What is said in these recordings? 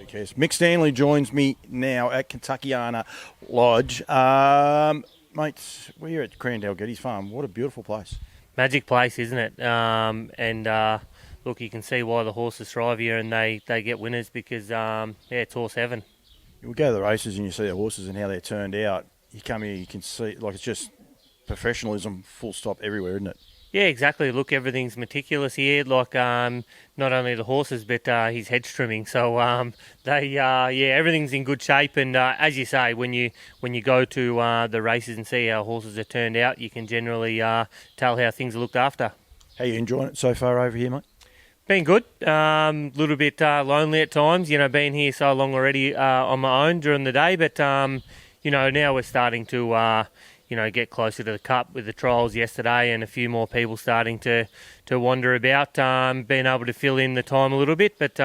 Who cares? Mick Stanley joins me now at Kentuckiana Lodge. Mates, we're here at Crandell Geddes Farm. What a beautiful place. Magic place, isn't it? Look, you can see why the horses thrive here and they get winners because, it's horse heaven. You go to the races and you see the horses and how they're turned out. You come here, you can see, like, it's just professionalism full stop everywhere, isn't it? Yeah, exactly. Look, everything's meticulous here. Like, not only the horses, but his hedge trimming. So, everything's in good shape. And as you say, when you go to the races and see how horses are turned out, you can generally tell how things are looked after. How you enjoying it so far over here, mate? Been good. Little bit lonely at times. Being here so long already on my own during the day. But now we're starting to get closer to the Cup with the trials yesterday and a few more people starting to wander about, being able to fill in the time a little bit. But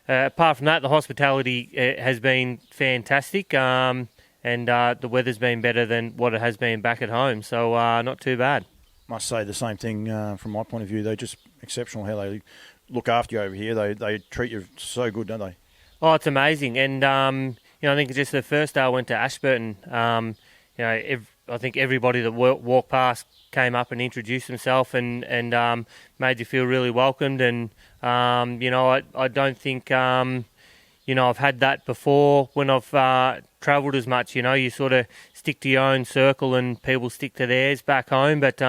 apart from that, the hospitality has been fantastic, and the weather's been better than what it has been back at home, so not too bad. Must say the same thing from my point of view. They're just exceptional how they look after you over here. They treat you so good, don't they? Oh, it's amazing. And, I think just the first day I went to Ashburton, I think everybody that walked past came up and introduced themselves and made you feel really welcomed. And, I don't think, I've had that before when I've travelled as much. You sort of stick to your own circle and people stick to theirs back home. But,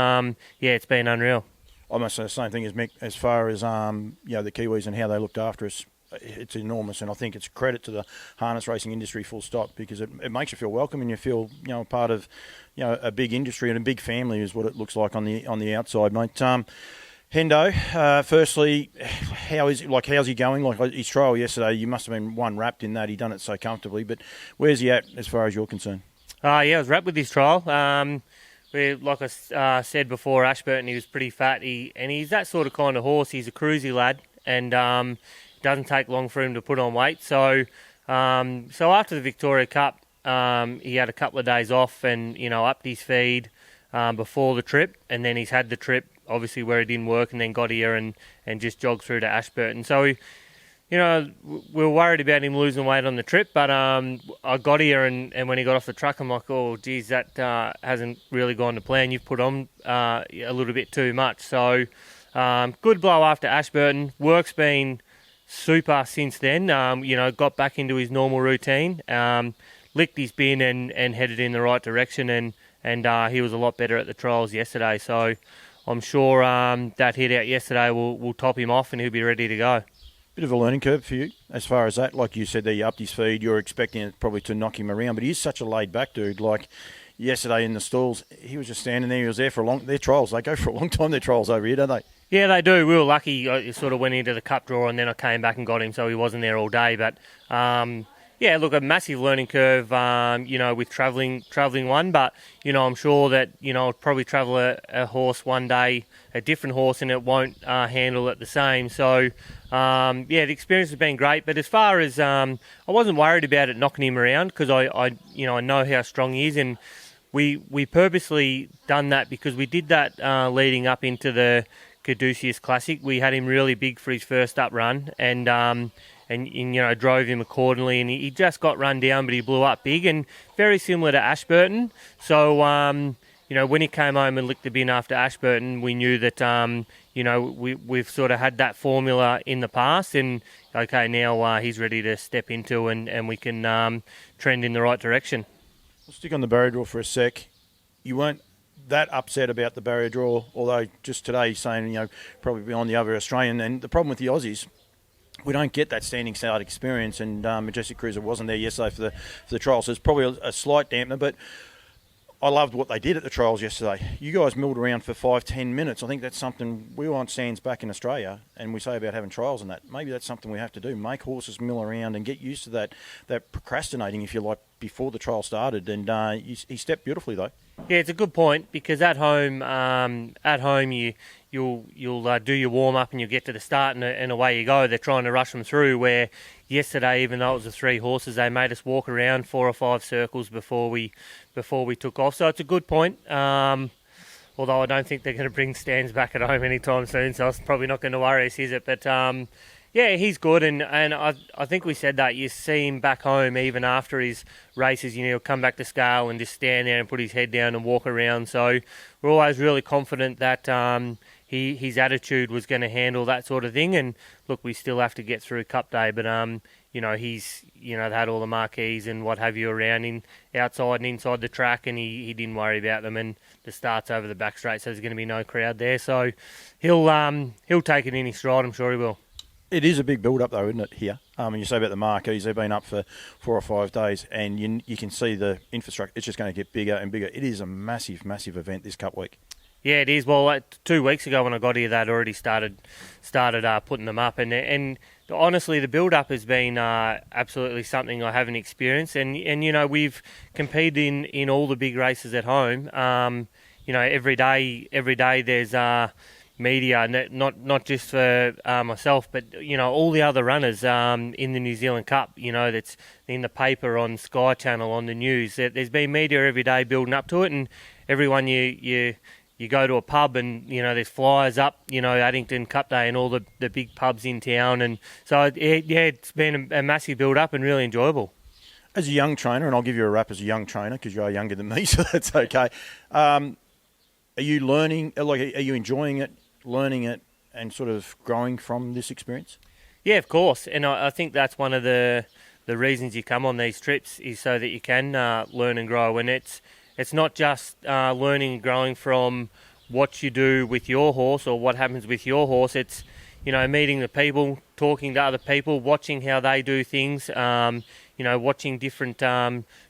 it's been unreal. I must say the same thing as Mick, as far as, the Kiwis and how they looked after us. It's enormous, and I think it's credit to the harness racing industry full stop, because it makes you feel welcome and you feel part of a big industry and a big family is what it looks like on the outside, mate. Hendo, firstly, how's he going? Like his trial yesterday, you must have been one wrapped in that. He done it so comfortably, but where's he at as far as you're concerned? I was wrapped with his trial. Like I said before, Ashburton, he was pretty fat. He's that sort of kind of horse. He's a cruisy lad, and doesn't take long for him to put on weight. So after the Victoria Cup, he had a couple of days off and, upped his feed before the trip. And then he's had the trip, obviously, where it didn't work, and then got here and just jogged through to Ashburton. So, we were worried about him losing weight on the trip. But I got here and when he got off the truck, I'm like, oh, geez, that hasn't really gone to plan. You've put on a little bit too much. So good blow after Ashburton. Work's been super since then. Got back into his normal routine, licked his bin and headed in the right direction, and he was a lot better at the trials yesterday. So I'm sure that hit out yesterday will top him off and he'll be ready to go. Bit of a learning curve for you as far as that. Like you said there, you upped his feed. You're expecting it probably to knock him around, but he is such a laid-back dude. Like yesterday in the stalls, he was just standing there. He was there for their trials. They go for a long time, their trials over here, don't they? Yeah, they do. We were lucky. I sort of went into the cup draw and then I came back and got him, so he wasn't there all day. But, a massive learning curve, with travelling one. But, I'm sure that, I'll probably travel a horse one day, a different horse, and it won't handle it the same. So, the experience has been great. But as far as, I wasn't worried about it knocking him around because I know how strong he is. And we purposely done that because we did that leading up into the Caduceus Classic. We had him really big for his first up run and drove him accordingly, and he just got run down, but he blew up big and very similar to Ashburton. So when he came home and licked the bin after Ashburton, we knew that we've sort of had that formula in the past, and okay, now he's ready to step into and we can trend in the right direction. We'll stick on the barrier draw for a sec. You weren't that upset about the barrier draw, although just today saying, probably beyond the other Australian. And the problem with the Aussies, we don't get that standing start experience, and Majestic Cruiser wasn't there yesterday for the trial, so it's probably a slight dampener, but I loved what they did at the trials yesterday. You guys milled around for 5-10 minutes. I think that's something we want stands back in Australia, and we say about having trials and that. Maybe that's something we have to do. Make horses mill around and get used to that procrastinating, if you like, before the trial started. And he stepped beautifully, though. Yeah, it's a good point because at home you'll do your warm up and you'll get to the start and away you go. They're trying to rush them through. Where yesterday, even though it was the three horses, they made us walk around 4 or 5 circles before we took off. So it's a good point. Although I don't think they're going to bring stands back at home anytime soon, so it's probably not going to worry us, is it? But Yeah, he's good, and I think we said that you see him back home even after his races. He'll come back to scale and just stand there and put his head down and walk around. So we're always really confident that his attitude was going to handle that sort of thing. And look, we still have to get through Cup Day, but he's they had all the marquees and what have you around him outside and inside the track, and he didn't worry about them. And the start's over the back straight, so there's going to be no crowd there. So he'll take it in his stride. I'm sure he will. It is a big build-up, though, isn't it, here? And you say about the marquees, they've been up for 4 or 5 days, and you can see the infrastructure. It's just going to get bigger and bigger. It is a massive, massive event this Cup week. Yeah, it is. Well, 2 weeks ago when I got here, they'd already started putting them up, and honestly, the build-up has been absolutely something I haven't experienced. And we've competed in all the big races at home. Every day there's media, not just for myself, but all the other runners in the New Zealand Cup. That's in the paper, on Sky Channel, on the news. There's been media every day building up to it, and everyone you go to a pub and there's flyers up. Addington Cup Day and all the big pubs in town, and so it's been a massive build up and really enjoyable. As a young trainer, and I'll give you a rap as a young trainer because you are younger than me, so that's okay. Are you learning? Are you enjoying it? Learning it and sort of growing from this experience? Yeah, of course. And I think that's one of the reasons you come on these trips, is so that you can learn and grow. And it's not just learning and growing from what you do with your horse or what happens with your horse. It's meeting the people, talking to other people, watching how they do things. Watching different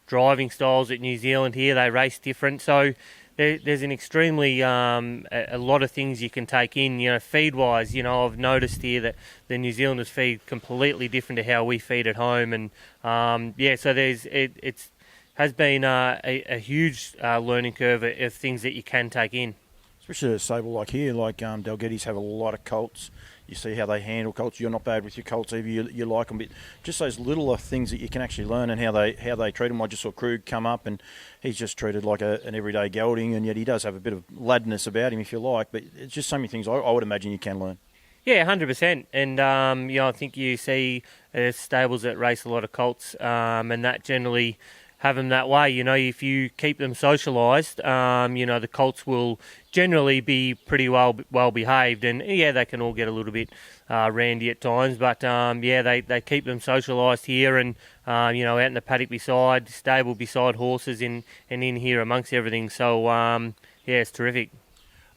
driving styles at New Zealand. Here they race different, so there's an extremely a lot of things you can take in. Feed wise, I've noticed here that the New Zealanders feed completely different to how we feed at home, and so it's has been a huge learning curve of things that you can take in. Especially a stable like here, like Dalgetty's have a lot of colts. You see how they handle colts. You're not bad with your colts either. You like them, but just those little things that you can actually learn and how they treat them. I just saw Krug come up, and he's just treated like an everyday gelding, and yet he does have a bit of ladness about him, if you like. But it's just so many things I would imagine you can learn. Yeah, 100%. And I think you see stables that race a lot of colts, and that generally have them that way. If you keep them socialised, the colts will generally be pretty well behaved, and they can all get a little bit randy at times, but they keep them socialised here, and out in the paddock beside, stable beside horses, and in here amongst everything. So it's terrific.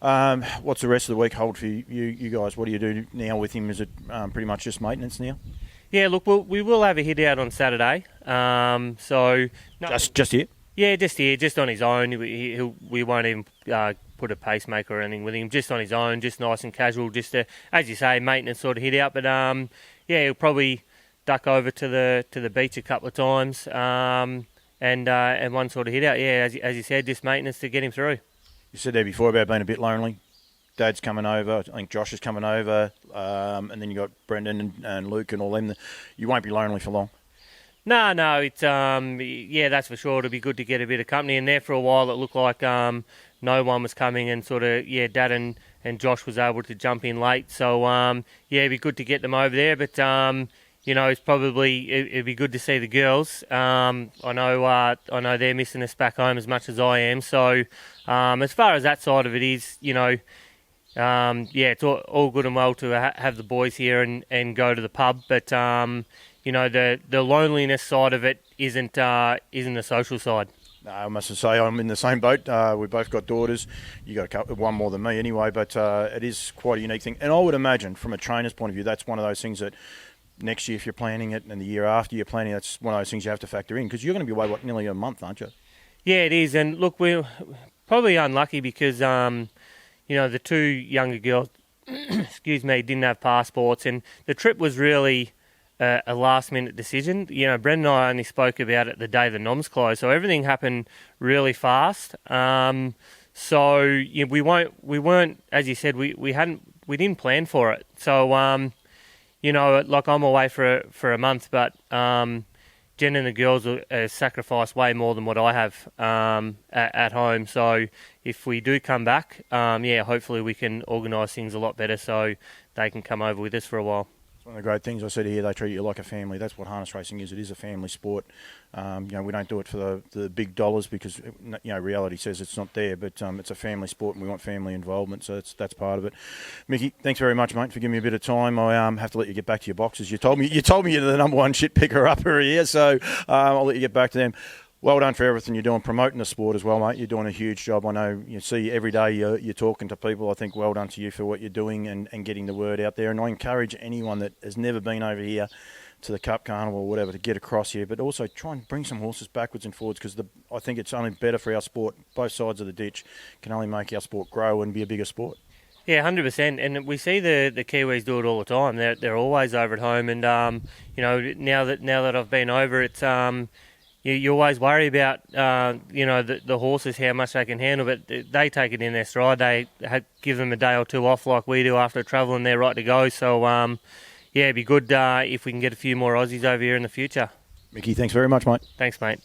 What's the rest of the week hold for you guys? What do you do now with him? Is it pretty much just maintenance now? Yeah, look, we will have a hit out on Saturday. Just here? Yeah, just here, just on his own. We won't even put a pacemaker or anything with him. Just on his own, just nice and casual. Just as you say, maintenance sort of hit out. But he'll probably duck over to the beach a couple of times, and one sort of hit out. Yeah, as you said, just maintenance to get him through. You said there before about being a bit lonely. Dad's coming over. I think Josh is coming over, and then you got Brendan and Luke and all them. You won't be lonely for long. No, it's that's for sure. It'll be good to get a bit of company. And there for a while, it looked like no one was coming, and sort of Dad and Josh was able to jump in late. So it'd be good to get them over there. But it's probably it'd be good to see the girls. I know they're missing us back home as much as I am. So as far as that side of it is, it's all good and well to have the boys here and go to the pub, but the loneliness side of it isn't the social side. No, I must say I'm in the same boat. We've both got daughters. You got one more than me anyway, but it is quite a unique thing. And I would imagine, from a trainer's point of view, that's one of those things that next year, if you're planning it, and the year after you're planning, that's one of those things you have to factor in, because you're going to be away nearly a month, aren't you? Yeah, it is. And look, we're probably unlucky because the two younger girls, didn't have passports, and the trip was really a last-minute decision. Brendan and I only spoke about it the day the noms closed, so everything happened really fast. We weren't, as you said, we didn't plan for it. So I'm away for a month, but Jen and the girls sacrificed way more than what I have at home. So if we do come back, hopefully we can organise things a lot better so they can come over with us for a while. One of the great things I said here, they treat you like a family. That's what harness racing is. It is a family sport. We don't do it for the big dollars because reality says it's not there. But it's a family sport, and we want family involvement. So that's part of it. Mickey, thanks very much, mate, for giving me a bit of time. I have to let you get back to your boxes. You told me you're the number one shit picker upper here, so I'll let you get back to them. Well done for everything you're doing, promoting the sport as well, mate. You're doing a huge job. I know you see every day you're talking to people. I think well done to you for what you're doing and getting the word out there. And I encourage anyone that has never been over here to the Cup Carnival or whatever to get across here, but also try and bring some horses backwards and forwards because I think it's only better for our sport. Both sides of the ditch can only make our sport grow and be a bigger sport. Yeah, 100%, and we see the Kiwis do it all the time. They're always over at home, and now that I've been over, it's You always worry about, the horses, how much they can handle, but they take it in their stride. They give them a day or two off like we do after travel, and they're right to go. So, it'd be good if we can get a few more Aussies over here in the future. Mickey, thanks very much, mate. Thanks, mate.